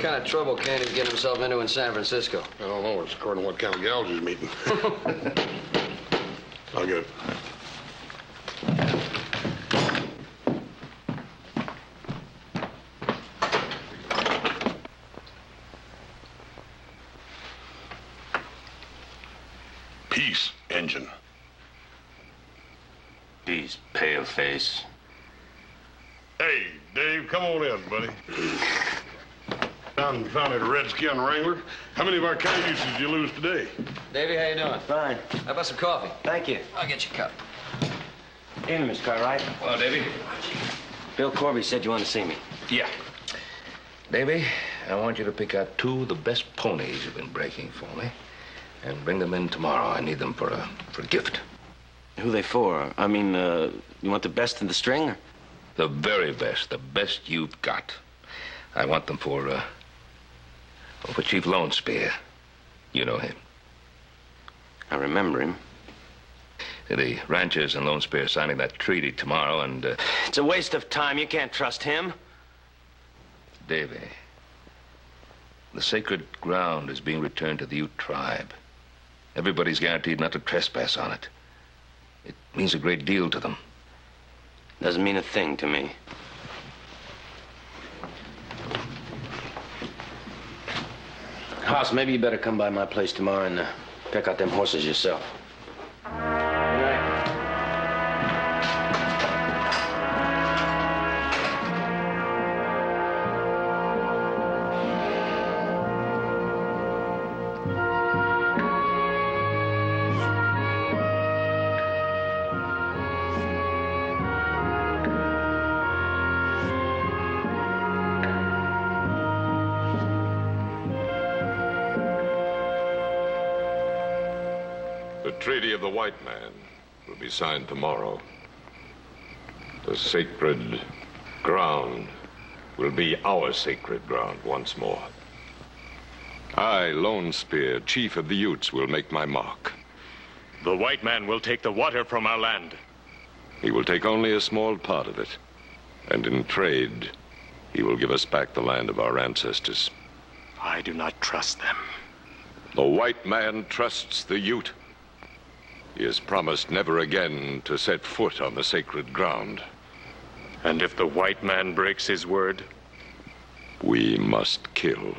kind of trouble Candy's getting himself into in San Francisco? I don't know. It's according to what kind of gals he's meeting. I'll get it. Peace, engine. Peace, pale face. Hey, Dave, come on in, buddy. Found that redskin wrangler. How many of our cayuses did you lose today? Davey, how you doing? Fine. How about some coffee? Thank you. I'll get you a cup. Evening, Miss Cartwright. Well, Davy. Bill Corby said you wanted to see me. Yeah. Davy, I want you to pick out 2 of the best ponies you've been breaking for me and bring them in tomorrow. I need them for a gift. Who they for? I mean, you want the best in the string? Or? The very best, the best you've got. I want them for Chief Lone Spear. You know him. I remember him. The ranchers and Lone Spear signing that treaty tomorrow, and... It's a waste of time. You can't trust him. Davy, the sacred ground is being returned to the Ute tribe. Everybody's guaranteed not to trespass on it. It means a great deal to them. Doesn't mean a thing to me. Hoss, maybe you better come by my place tomorrow and pick out them horses yourself. The Treaty of the White Man will be signed tomorrow. The sacred ground will be our sacred ground once more. I, Lone Spear, chief of the Utes, will make my mark. The white man will take the water from our land. He will take only a small part of it. And in trade, he will give us back the land of our ancestors. I do not trust them. The white man trusts the Ute. He has promised never again to set foot on the sacred ground. And if the white man breaks his word? We must kill.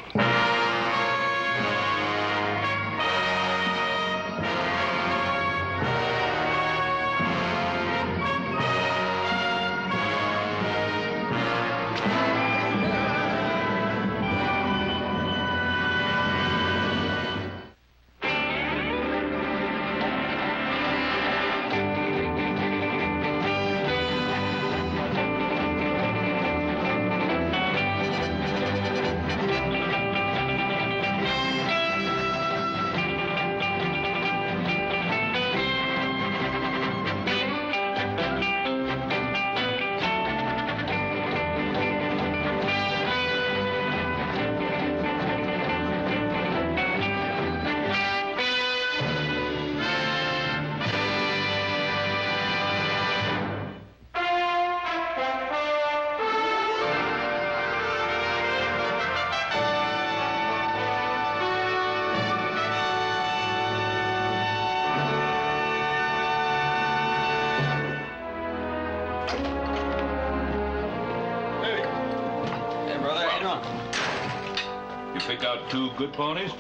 Two good ponies?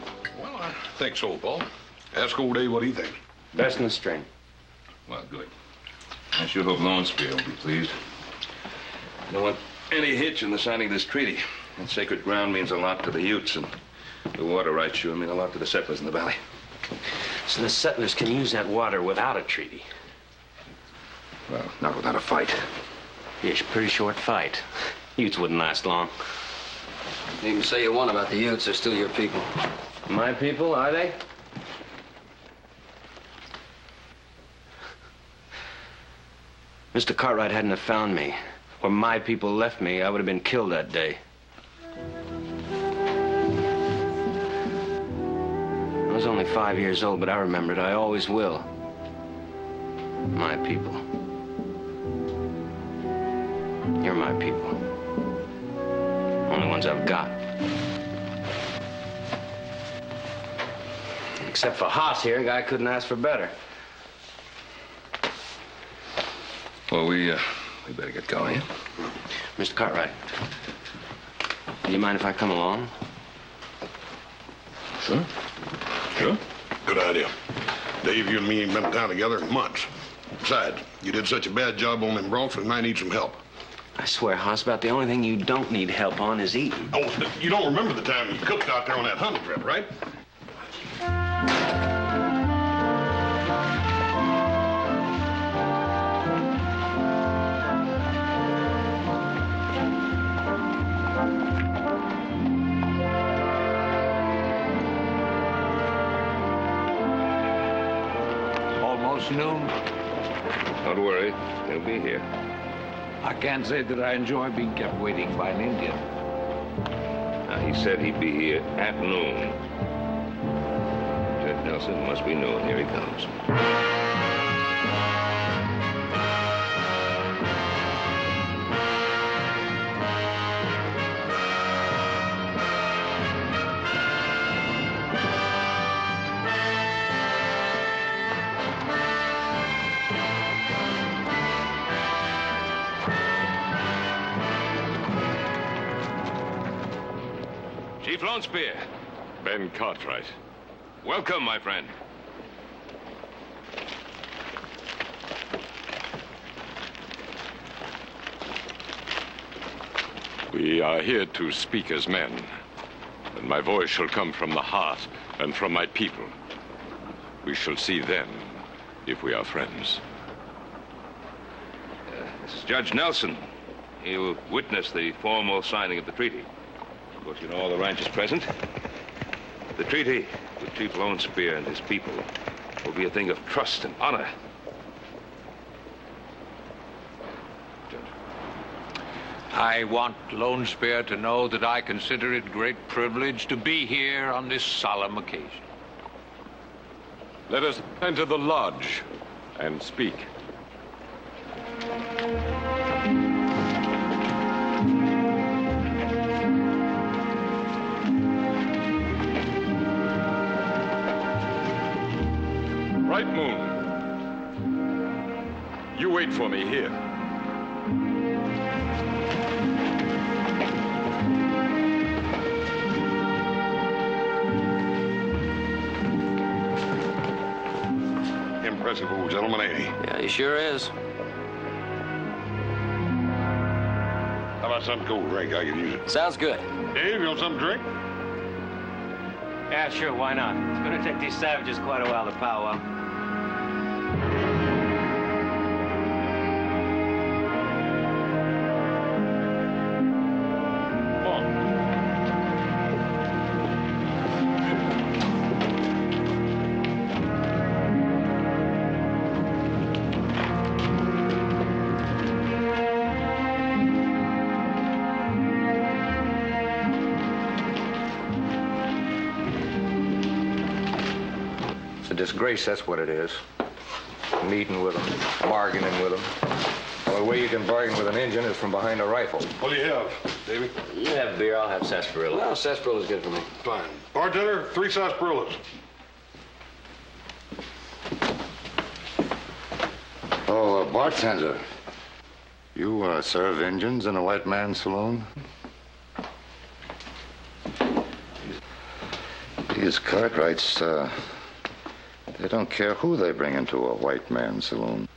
Well, I think so, Paul. Ask old Dave what he thinks. Best in the string. Well, good. I sure hope Lone Spear will be pleased. I don't want any hitch in the signing of this treaty. That sacred ground means a lot to the Utes, and the water rights sure mean a lot to the settlers in the valley. So the settlers can use that water without a treaty? Well, not without a fight. It's a pretty short fight. Utes wouldn't last long. You can say you want about the Utes, they're still your people. My people, are they? Mr. Cartwright hadn't have found me. Where my people left me, I would have been killed that day. I was only 5 years old, but I remember it. I always will. My people. You're my people. Only ones I've got. Except for Haas here, a guy couldn't ask for better. Well, we better get going. Mr. Cartwright, do you mind if I come along? Sure. Sure. Good idea. Dave, you and me ain't been in town together in months. Besides, you did such a bad job on them broths, we might need some help. I swear, Haas, about the only thing you don't need help on is eating. Oh, you don't remember the time you cooked out there on that hunting trip, right? Almost noon. Don't worry. He'll be here. I can't say that I enjoy being kept waiting by an Indian. Now, he said he'd be here at noon. Judge Nelson, must be noon. Here he comes. Chief Lone Spear. Ben Cartwright. Welcome, my friend. We are here to speak as men, and my voice shall come from the heart and from my people. We shall see then if we are friends. This is Judge Nelson. He will witness the formal signing of the treaty. Of course, you know all the ranchers present. The treaty with Chief Lone Spear and his people will be a thing of trust and honor. Judge. I want Lone Spear to know that I consider it great privilege to be here on this solemn occasion. Let us enter the lodge and speak. Bright Moon, you wait for me here. Impressive old gentleman, ain't he? Yeah, he sure is. How about something cold drink? I can use it. Sounds good. Dave, you want something to drink? Yeah, sure, why not? It's gonna take these savages quite a while to powwow. It's a disgrace, that's what it is. Meeting with them, bargaining with them. The only way you can bargain with an Indian is from behind a rifle. What do you have, Davey? You have beer, I'll have sarsaparilla. Well, sarsaparilla's good for me. Fine. Bartender, 3 sarsaparillas. Oh, bartender. You serve Indians in a white man's saloon? These Cartwrights, they don't care who they bring into a white man's saloon.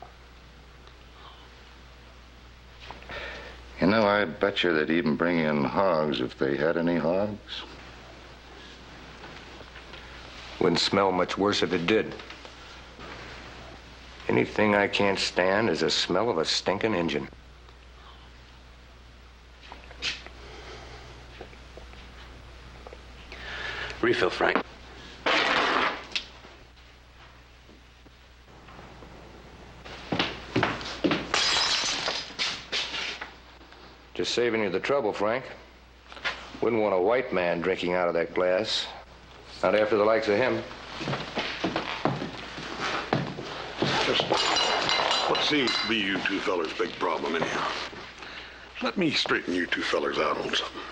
You know, I bet you they'd even bring in hogs if they had any hogs. Wouldn't smell much worse if it did. Anything I can't stand is the smell of a stinking Injun. Refill, Frank. Just saving you the trouble, Frank. Wouldn't want a white man drinking out of that glass. Not after the likes of him. Just what seems to be you two fellers' big problem, anyhow? Let me straighten you two fellers out on something.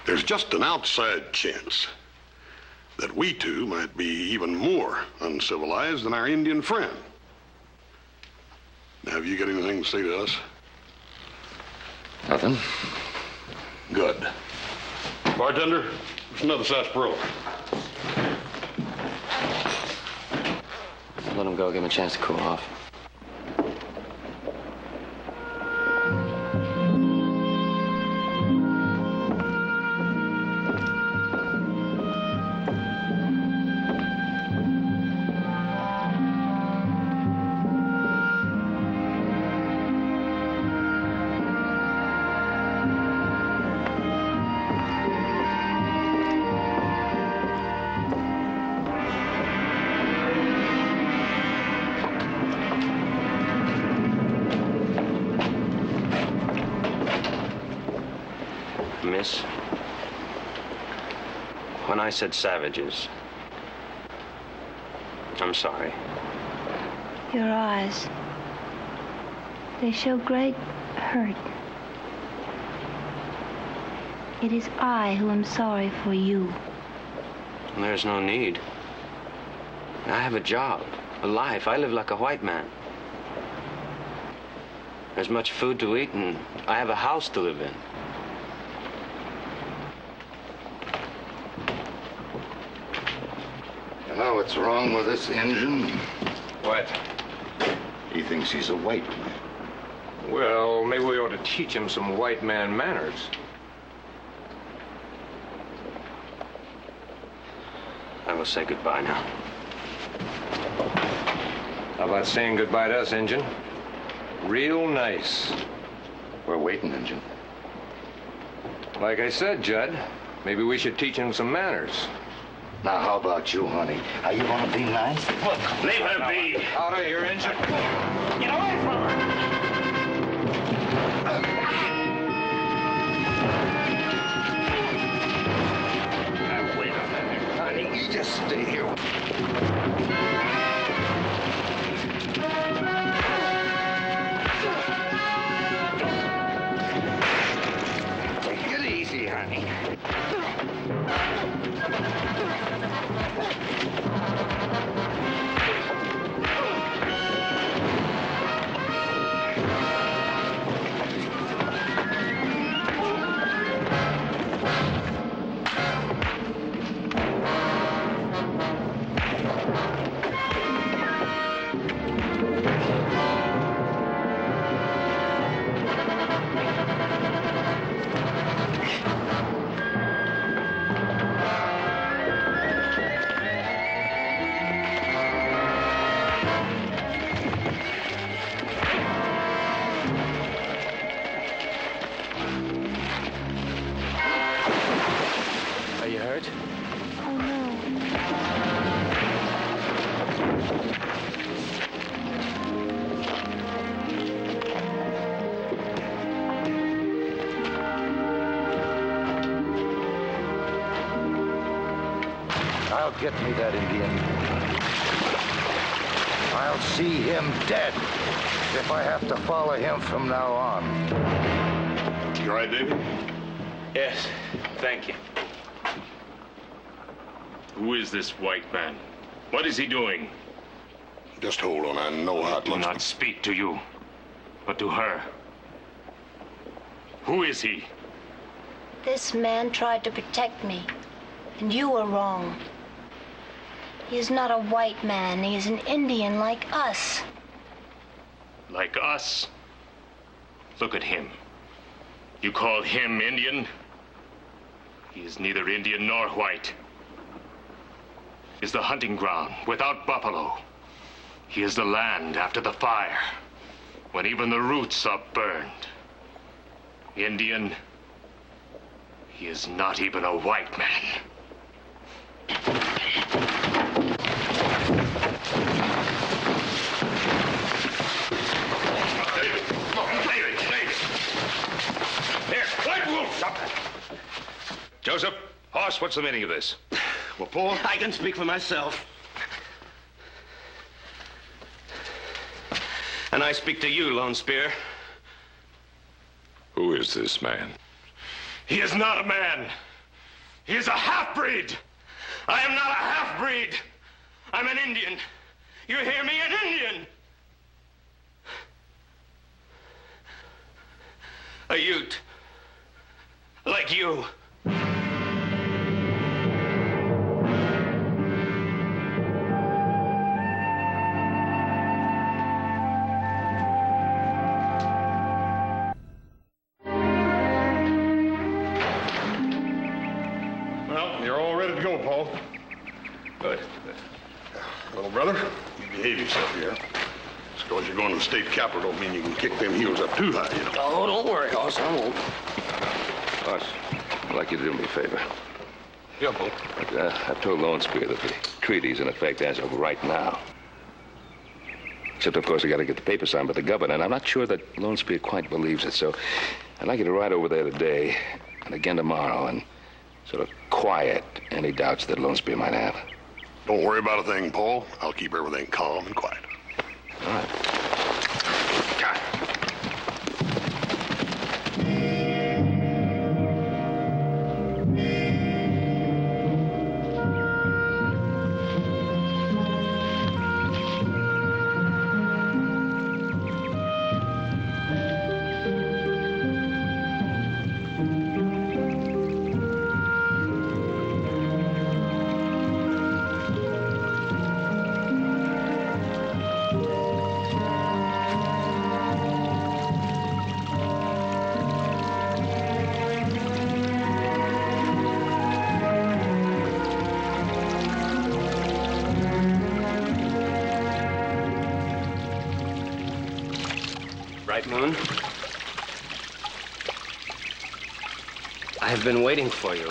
There's just an outside chance that we two might be even more uncivilized than our Indian friend. Now, have you got anything to say to us? Nothing. Good. Bartender, there's another sarsaparilla. Let him go. Give him a chance to cool off. Miss, when I said savages, I'm sorry. Your eyes, they show great hurt. It is I who am sorry for you. There's no need. I have a job, a life. I live like a white man. There's much food to eat, and I have a house to live in. You know what's wrong with this Injun? What? He thinks he's a white man. Well, maybe we ought to teach him some white man manners. I will say goodbye now. How about saying goodbye to us, Injun? Real nice. We're waiting, Injun. Like I said, Judd, maybe we should teach him some manners. Now, how about you, honey? Are you gonna be nice? Look, leave her be. Out of here, Injun. Get away from her. Now, wait a minute, honey. You just stay here. Take it easy, honey. Are you hurt? Oh, no. I'll get me that Indian. I'll see him dead if I have to follow him from now on. You all right, David? Yes, thank you. Who is this white man? What is he doing? Just hold on. I know how I do not speak to you, but to her. Who is he? This man tried to protect me, and you were wrong. He is not a white man. He is an Indian like us. Like us? Look at him. You call him Indian? He is neither Indian nor white. He is the hunting ground without buffalo. He is the land after the fire, when even the roots are burned. Indian, he is not even a white man. Joseph, Hoss, what's the meaning of this? Well, Paul? I can speak for myself. And I speak to you, Lone Spear. Who is this man? He is not a man. He is a half-breed. I am not a half-breed. I'm an Indian. You hear me? An Indian. A Ute. Like you. Well, you're all ready to go, Paul. Good. Little brother, you behave yourself here. Just because you're going to the state capitol don't mean you can kick them heels up too high, you know. Oh, don't worry, Hoss. I won't. Boss, I'd like you to do me a favor. Yeah, Paul. I've told Lone Spear that the treaty's in effect as of right now. Except, of course, I got to get the paper signed by the governor, and I'm not sure that Lone Spear quite believes it, so I'd like you to ride over there today and again tomorrow and sort of quiet any doubts that Lone Spear might have. Don't worry about a thing, Paul. I'll keep everything calm and quiet. All right. Right, Moon? I have been waiting for you.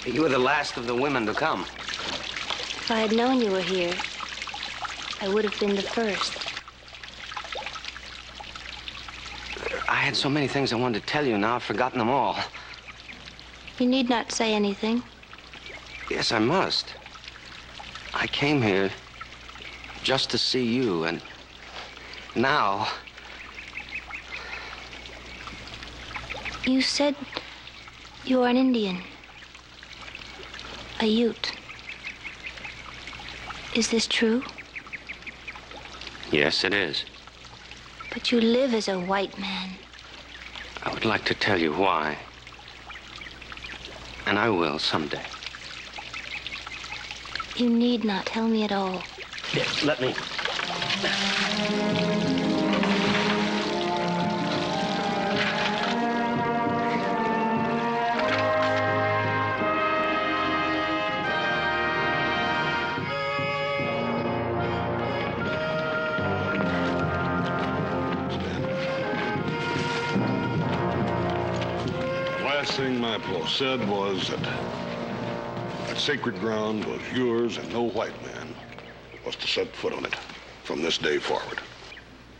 You were the last of the women to come. If I had known you were here, I would have been the first. I had so many things I wanted to tell you, now I've forgotten them all. You need not say anything. Yes, I must. I came here just to see you, and now... You said you are an Indian. A Ute. Is this true? Yes, it is. But you live as a white man. I would like to tell you why. And I will someday. You need not tell me at all. Here, let me. Last thing my Paul said was that sacred ground was yours and no white man was to set foot on it from this day forward.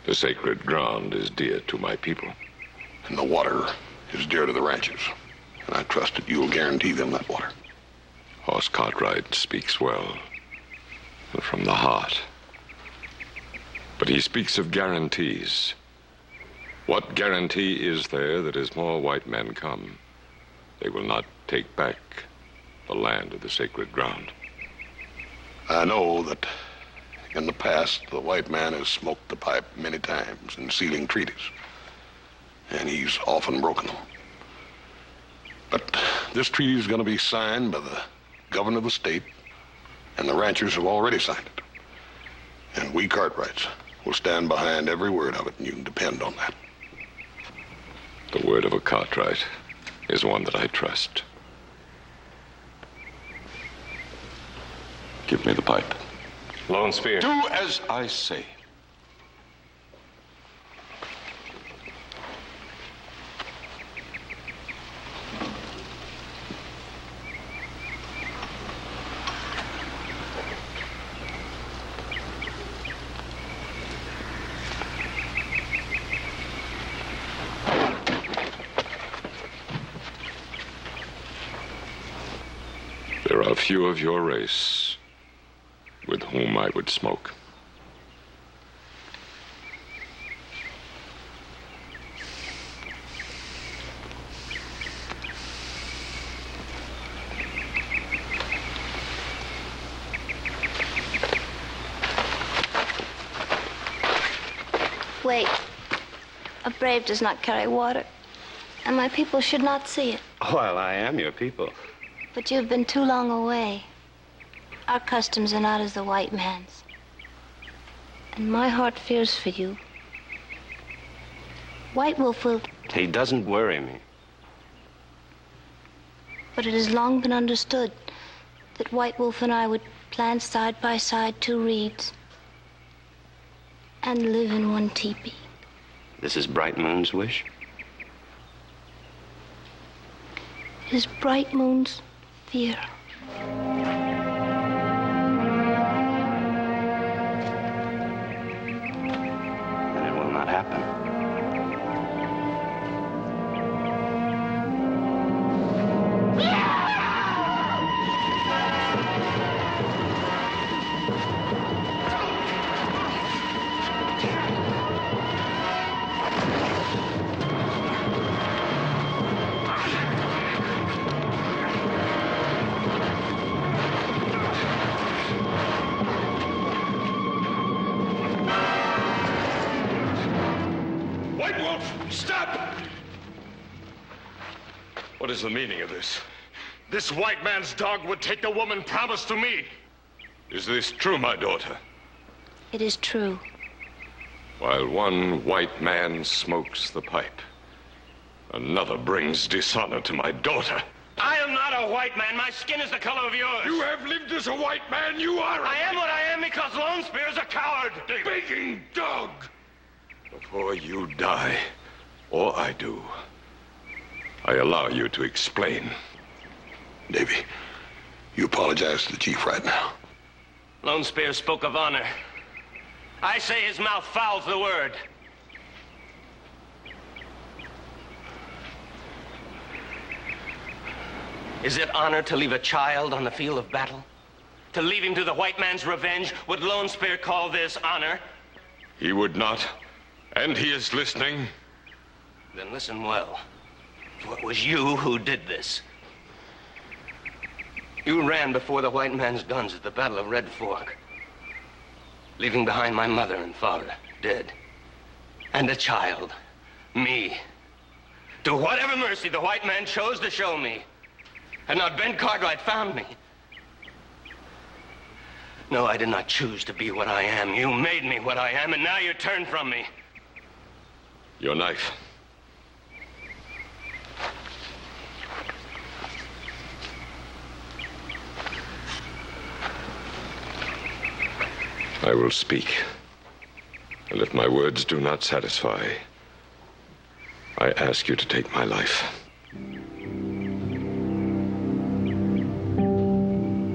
The sacred ground is dear to my people. And the water is dear to the ranchers. And I trust that you'll guarantee them that water. Hoss Cartwright speaks well, and from the heart. But he speaks of guarantees. What guarantee is there that as more white men come, they will not take back the land of the sacred ground? I know that in the past, the white man has smoked the pipe many times in sealing treaties, and he's often broken them. But this treaty is going to be signed by the governor of the state, and the ranchers have already signed it. And we Cartwrights will stand behind every word of it, and you can depend on that. The word of a Cartwright is one that I trust. Give me the pipe. Lone Spear. Do as I say. There are few of your race with whom I would smoke. Wait. A brave does not carry water, and my people should not see it. Well, I am your people. But you've been too long away. Our customs are not as the white man's. And my heart fears for you. White Wolf will... He doesn't worry me. But it has long been understood that White Wolf and I would plant side by side 2 reeds and live in one teepee. This is Bright Moon's wish? It is Bright Moon's fear. Then it will not happen. What is the meaning of this? This white man's dog would take the woman promised to me. Is this true, my daughter? It is true. While one white man smokes the pipe, another brings dishonor to my daughter. I am not a white man. My skin is the color of yours. You have lived as a white man. You are I am what I am because Lone Spear is a coward. begging dog. Before you die, or I do, I allow you to explain. Davy, you apologize to the chief right now. Lone Spear spoke of honor. I say his mouth fouls the word. Is it honor to leave a child on the field of battle? To leave him to the white man's revenge? Would Lone Spear call this honor? He would not, and he is listening. Then listen well. For it was you who did this. You ran before the white man's guns at the Battle of Red Fork, leaving behind my mother and father dead, and a child, me, to whatever mercy the white man chose to show me. Had not Ben Cartwright found me. No, I did not choose to be what I am. You made me what I am, and now you turn from me. Your knife. I will speak. And if my words do not satisfy, I ask you to take my life.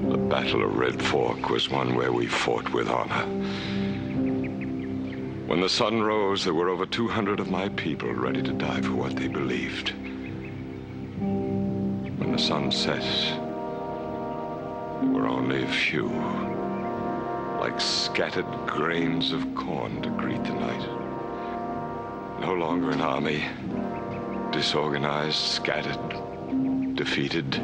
The Battle of Red Fork was one where we fought with honor. When the sun rose, there were over 200 of my people ready to die for what they believed. When the sun set, there were only a few, like scattered grains of corn to greet the night. No longer an army, disorganized, scattered, defeated.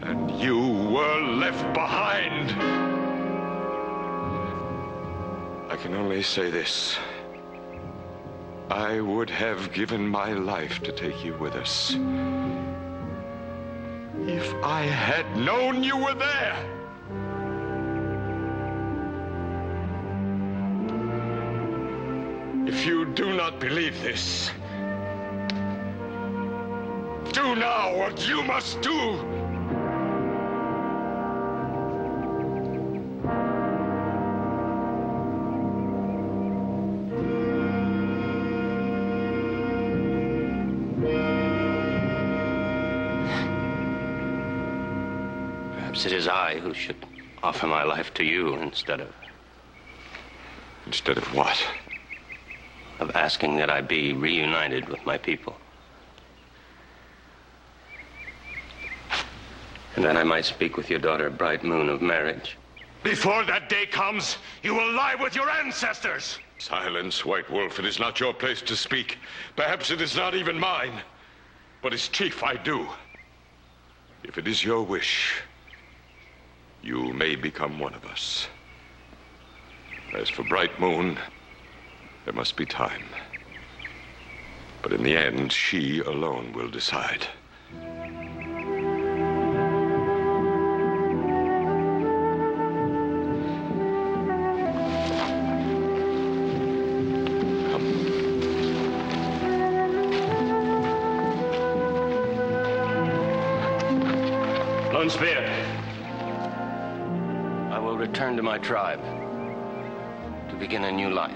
And you were left behind. I can only say this. I would have given my life to take you with us. If I had known you were there. If you do not believe this, do now what you must do. Perhaps it is I who should offer my life to you instead of... Instead of what? Of asking that I be reunited with my people. And then I might speak with your daughter, Bright Moon, of marriage. Before that day comes, you will lie with your ancestors. Silence, White Wolf. It is not your place to speak. Perhaps it is not even mine. But as chief, I do. If it is your wish, you may become one of us. As for Bright Moon, there must be time. But in the end, she alone will decide. Lone Spear. I will return to my tribe to begin a new life.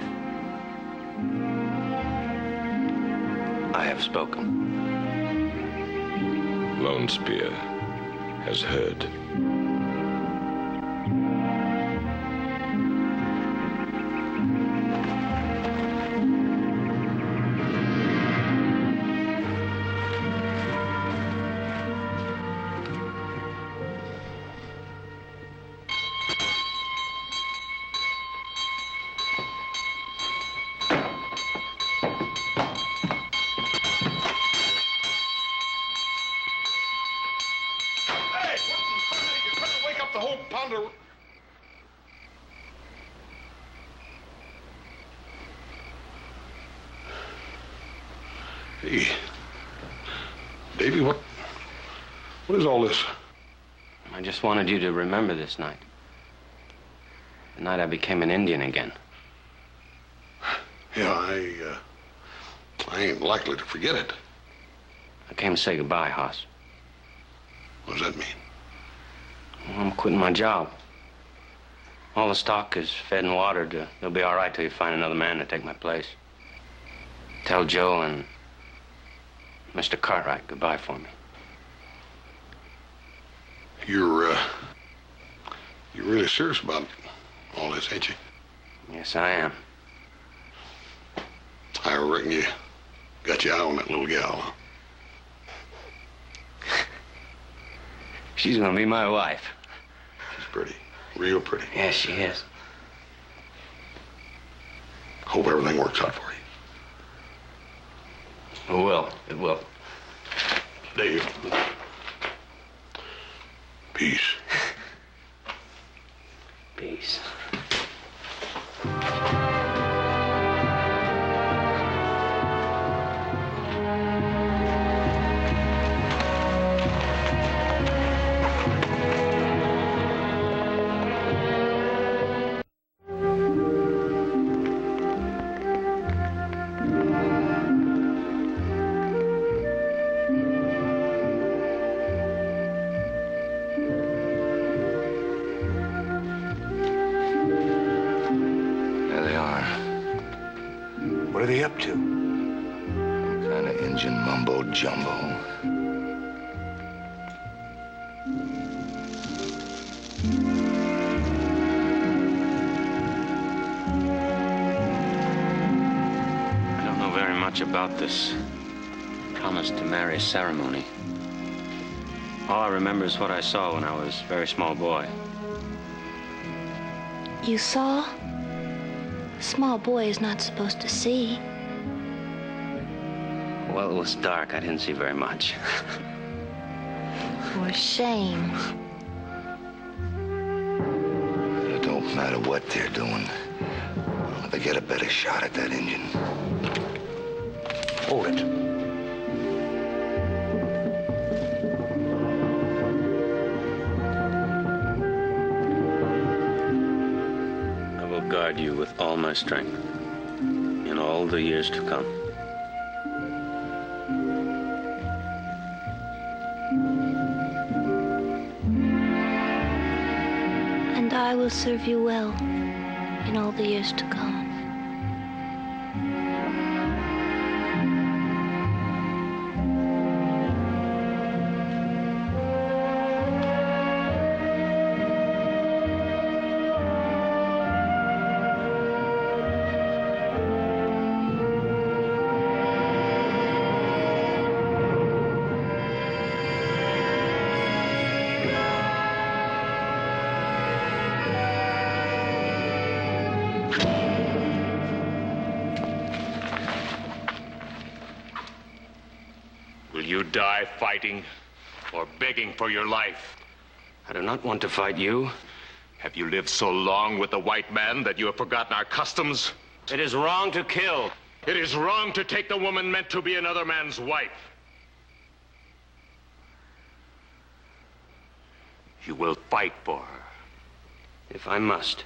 I have spoken. Lone Spear has heard. Hey, Davy, what is all this? I just wanted you to remember this night. The night I became an Indian again. Yeah, I ain't likely to forget it. I came to say goodbye, Hoss. What does that mean? Well, I'm quitting my job. All the stock is fed and watered. They'll be all right till you find another man to take my place. Tell Joe and Mr. Cartwright goodbye for me. You're really serious about all this, ain't you? Yes, I am. I reckon you got your eye on that little gal, huh? She's gonna be my wife. She's pretty. Real pretty. Yes, she is. Hope everything works out for you. It will. It will. Dave. Peace. Peace. What are they up to? Some kind of engine mumbo jumbo. I don't know very much about this promise to marry ceremony. All I remember is what I saw when I was a very small boy. You saw? A small boy is not supposed to see. Well, it was dark. I didn't see very much. For shame. It don't matter what they're doing. They get a better shot at that engine. Hold it. I will guard you with all my strength in all the years to come. And I will serve you well in all the years to come. Will you die fighting or begging for your life? I do not want to fight you, Have you lived so long with the white man that you have forgotten our customs? It is wrong to kill. It is wrong to take the woman meant to be another man's wife. You will fight for her. If I must.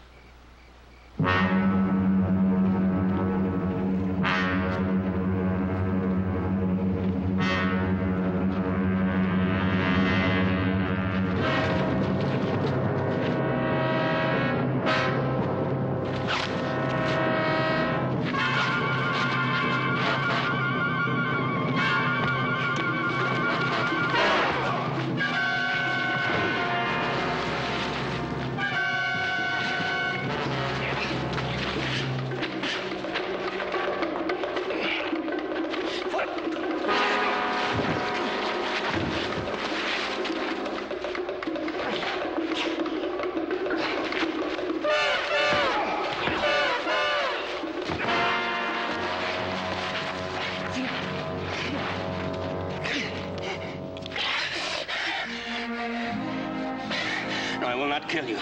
I will not kill you.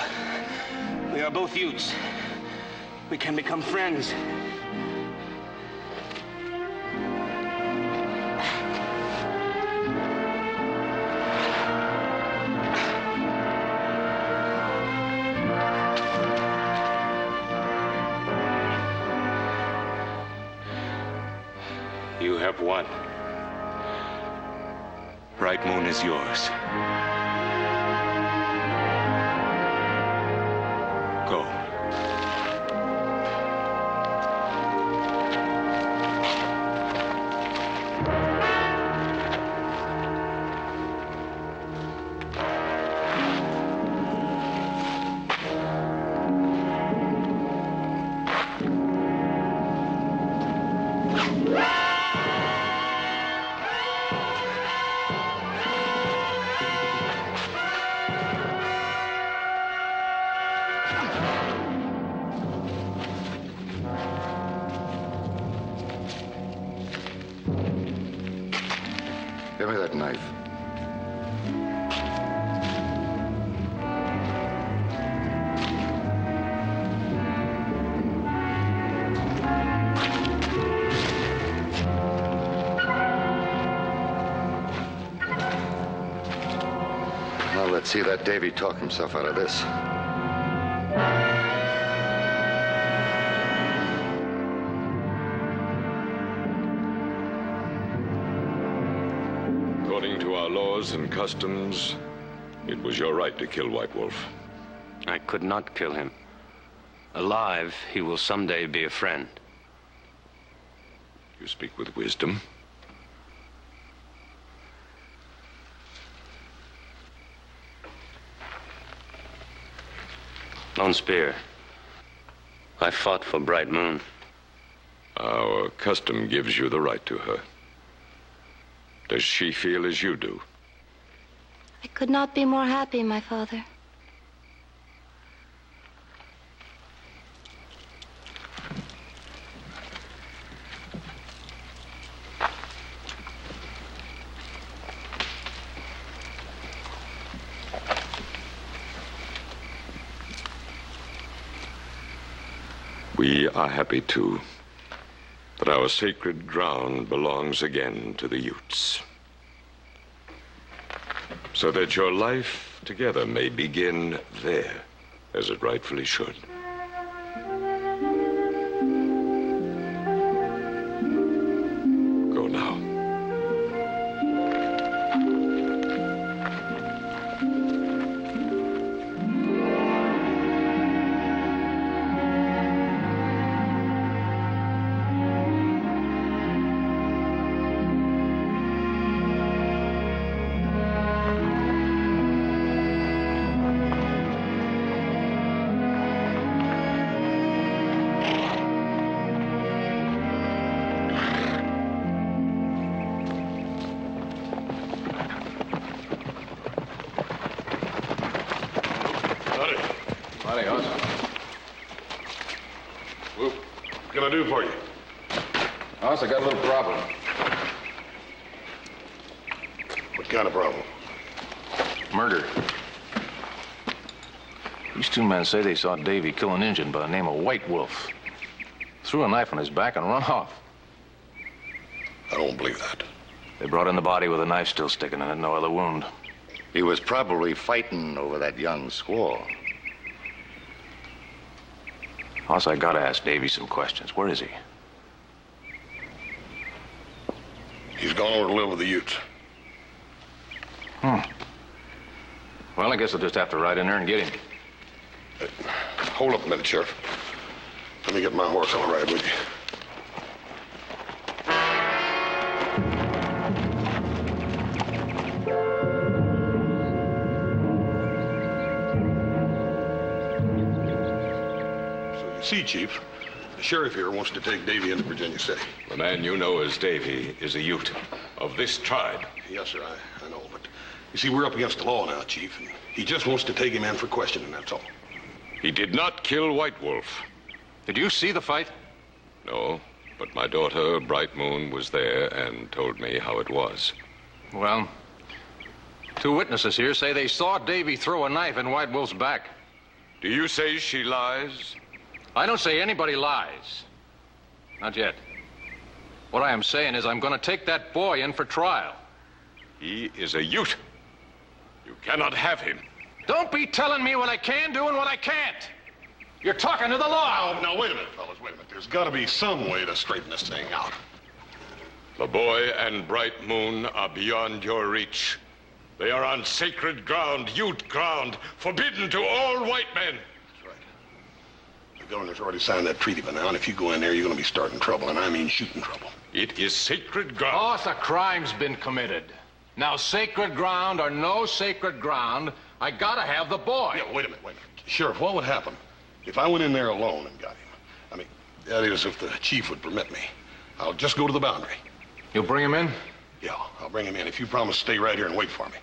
We are both Utes. We can become friends. You have won. Bright Moon is yours. Go. Give me that knife. Now let's see that Davy talk himself out of this. According to our laws and customs, it was your right to kill White Wolf. I could not kill him. Alive, he will someday be a friend. You speak with wisdom. Lone Spear, I fought for Bright Moon. Our custom gives you the right to her. Does she feel as you do? I could not be more happy, my father. We are happy, too, that our sacred ground belongs again to the Utes. So that your life together may begin there, as it rightfully should. Go now. What can I do for you? Hoss, I got a little problem. What kind of problem? Murder. These two men say they saw Davy kill an Injun by the name of White Wolf. Threw a knife on his back and run off. I don't believe that. They brought in the body with a knife still sticking in it, no other wound. He was probably fighting over that young squaw. Also, I gotta ask Davy some questions. Where is he? He's gone over to live with the Utes. Well, I guess I'll just have to ride in there and get him. Hold up a minute, Sheriff. Let me get my horse. I'll ride with you. See, Chief, the sheriff here wants to take Davy into Virginia City. The man you know as Davy is a Ute of this tribe. Yes, sir, I know, but you see, we're up against the law now, Chief, and he just wants to take him in for questioning, that's all. He did not kill White Wolf. Did you see the fight? No, but my daughter, Bright Moon, was there and told me how it was. Well, two witnesses here say they saw Davy throw a knife in White Wolf's back. Do you say she lies? I don't say anybody lies. Not yet. What I am saying is I'm going to take that boy in for trial. He is a Ute. You cannot have him. Don't be telling me what I can do and what I can't. You're talking to the law. Now, wait a minute, fellas, wait a minute. There's got to be some way to straighten this thing out. The boy and Bright Moon are beyond your reach. They are on sacred ground, Ute ground, forbidden to all white men. The governor's already signed that treaty by now, and if you go in there, you're going to be starting trouble, and I mean shooting trouble. It is sacred ground. Oh, the crime's been committed. Now, sacred ground or no sacred ground, I gotta have the boy. Yeah, wait a minute. Sheriff, what would happen if I went in there alone and got him? I mean, that is, if the chief would permit me. I'll just go to the boundary. You'll bring him in? Yeah, I'll bring him in if you promise to stay right here and wait for me.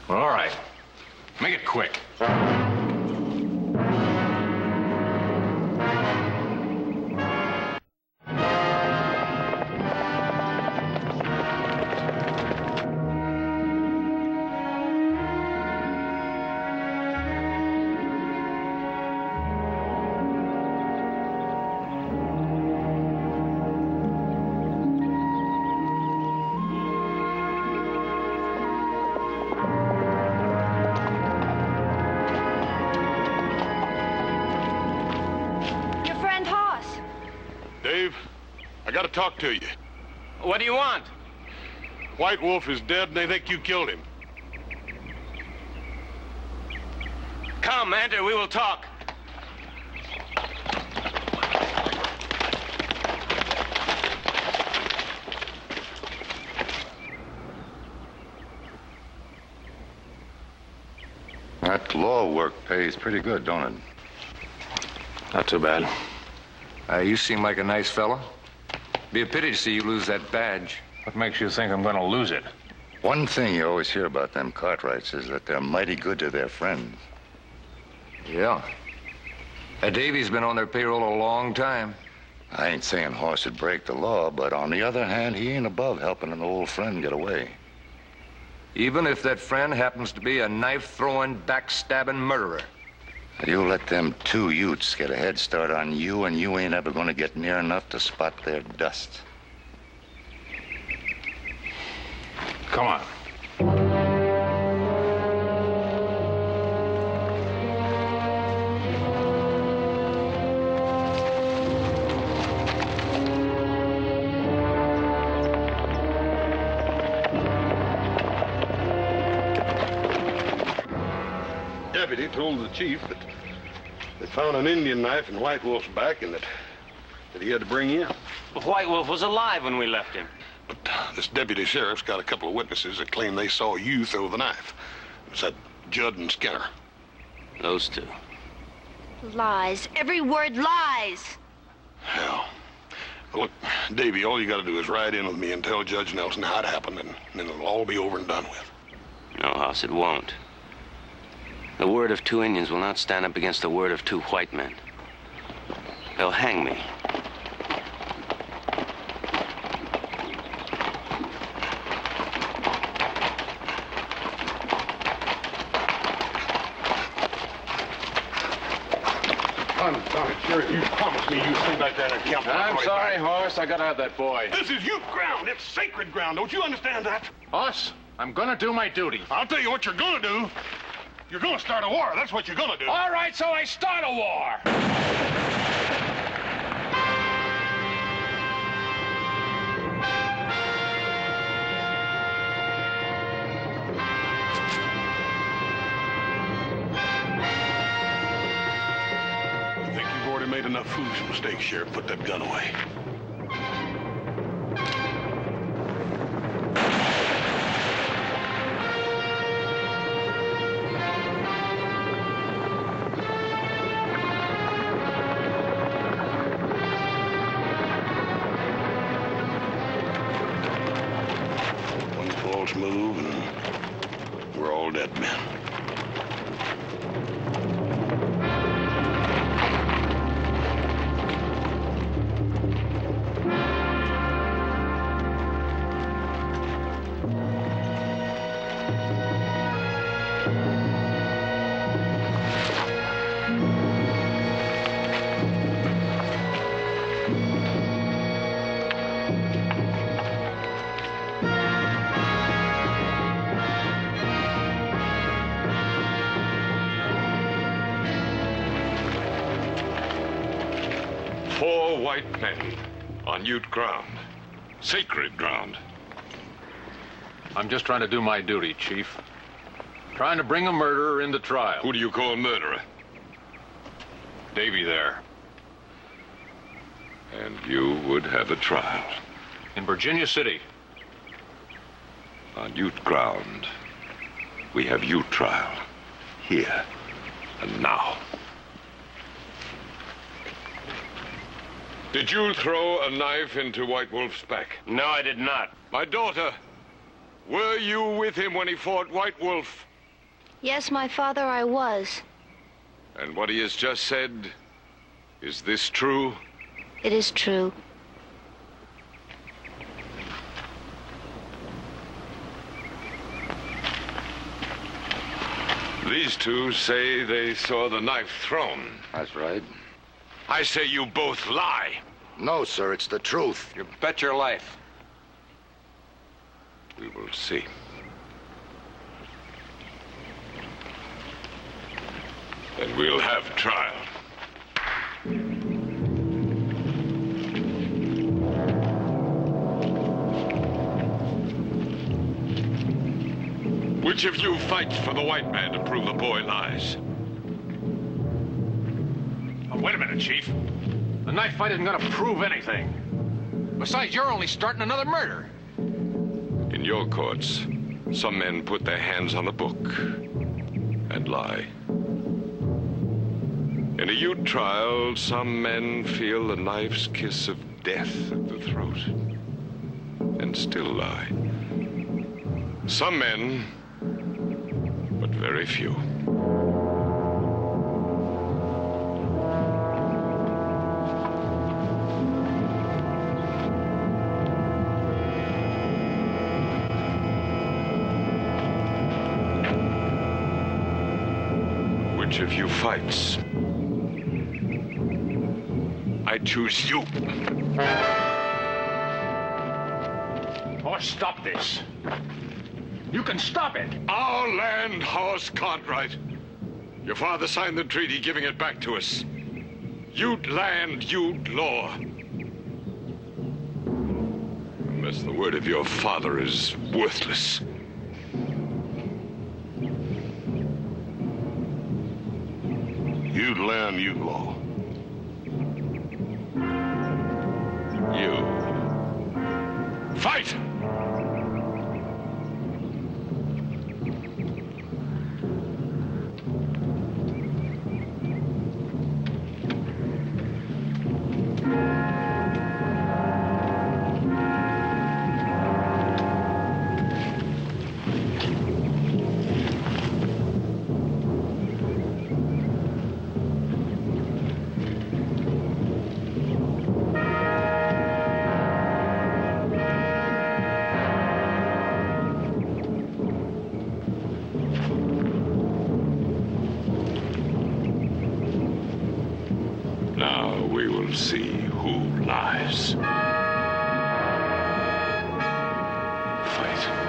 Well, all right. Make it quick. Talk to you. What do you want? White Wolf is dead and they think you killed him. Come, enter, we will talk. That law work pays pretty good, don't it? Not too bad. You seem like a nice fellow. Be a pity to see you lose that badge. What makes you think I'm going to lose it? One thing you always hear about them Cartwrights is that they're mighty good to their friends. Yeah. Davy's been on their payroll a long time. I ain't saying Horse would break the law, but on the other hand, he ain't above helping an old friend get away. Even if that friend happens to be a knife-throwing, backstabbing murderer. You let them two Utes get a head start on you, and you ain't ever going to get near enough to spot their dust. Come on. Deputy told the chief that they found an Indian knife in White Wolf's back and that he had to bring in. But White Wolf was alive when we left him. But this deputy sheriff's got a couple of witnesses that claim they saw you throw the knife. It's that Judd and Skinner. Those two. Lies. Every word lies. Hell. Well, look, Davy, all you got to do is ride in with me and tell Judge Nelson how it happened, and then it'll all be over and done with. No, House, it won't. The word of two Indians will not stand up against the word of two white men. They'll hang me. Sorry, Sheriff, you promised me you'd stay back there and count. I'm sorry, Hoss. I gotta have that boy. This is youth ground. It's sacred ground. Don't you understand that? Hoss, I'm gonna do my duty. I'll tell you what you're gonna do. You're gonna start a war. That's what you're gonna do. All right, so I start a war. I think you've already made enough foolish mistakes, Sheriff. Put that gun away. One false move and we're all dead men. Four white men on Ute ground. Sacred ground. I'm just trying to do my duty, Chief. Trying to bring a murderer into trial. Who do you call murderer? Davy there. And you would have a trial. In Virginia City. On Ute ground, we have Ute trial. Here and now. Did you throw a knife into White Wolf's back? No, I did not. My daughter, were you with him when he fought White Wolf? Yes, my father, I was. And what he has just said, is this true? It is true. These two say they saw the knife thrown. That's right. I say you both lie. No, sir, it's the truth. You bet your life. We will see. And we'll have trial. Which of you fights for the white man to prove the boy lies? Oh, wait a minute, Chief. The knife fight isn't gonna prove anything. Besides, you're only starting another murder. In your courts, some men put their hands on the book and lie. In a Ute trial, some men feel the knife's kiss of death at the throat and still lie. Some men, but very few. Which of you fights? I choose you. Oh, stop this. You can stop it. Our land, Hoss Cartwright. Your father signed the treaty giving it back to us. Ute land, Ute law. Unless the word of your father is worthless. Ute land, Ute law. You. Fight! we will see who lies. Fight.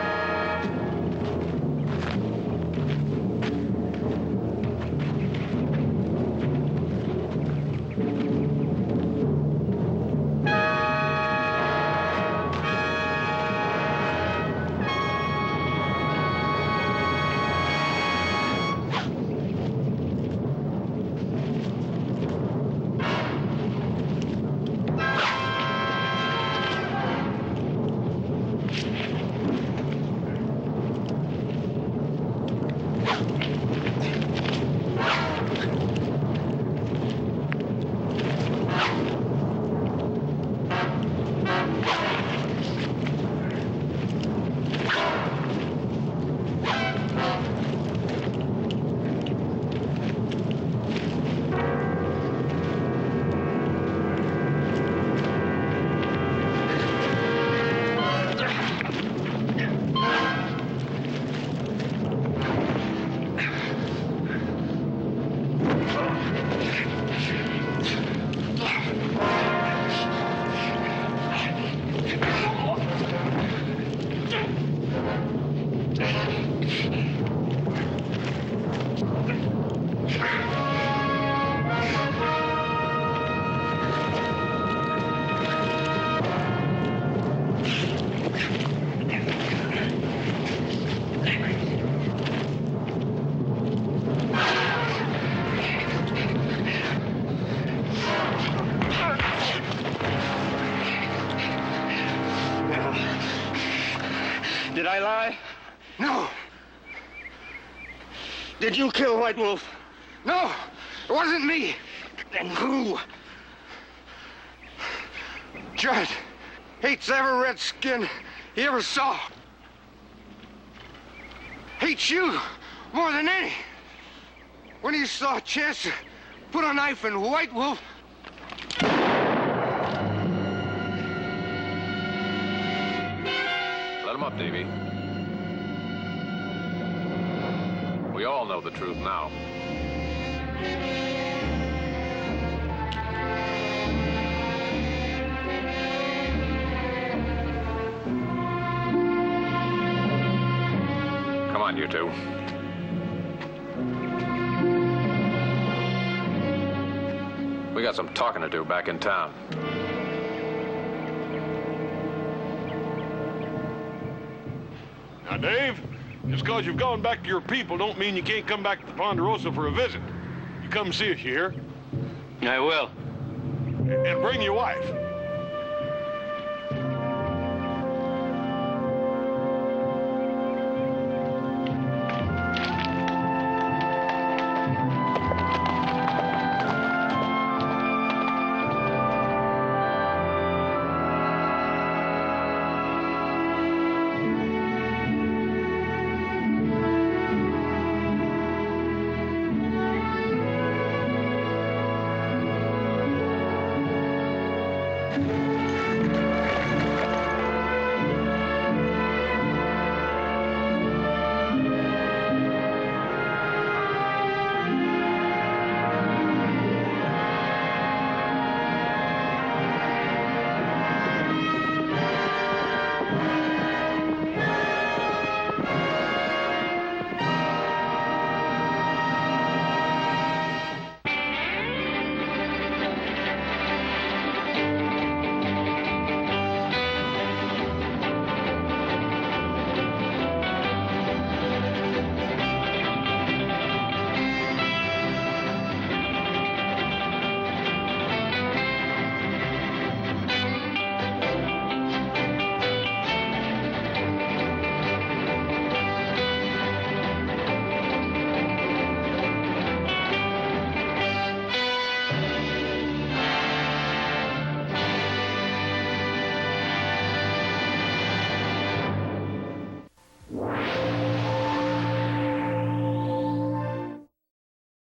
Did I lie? No. Did you kill White Wolf? No, it wasn't me. Then who? Judd hates every redskin he ever saw. Hates you more than any. When he saw a chance to put a knife in White Wolf, Let him up, Davy. We all know the truth now. Come on, you two. We got some talking to do back in town. Now, Dave, just because you've gone back to your people don't mean you can't come back to Ponderosa for a visit. You come see us here. I will. And bring your wife.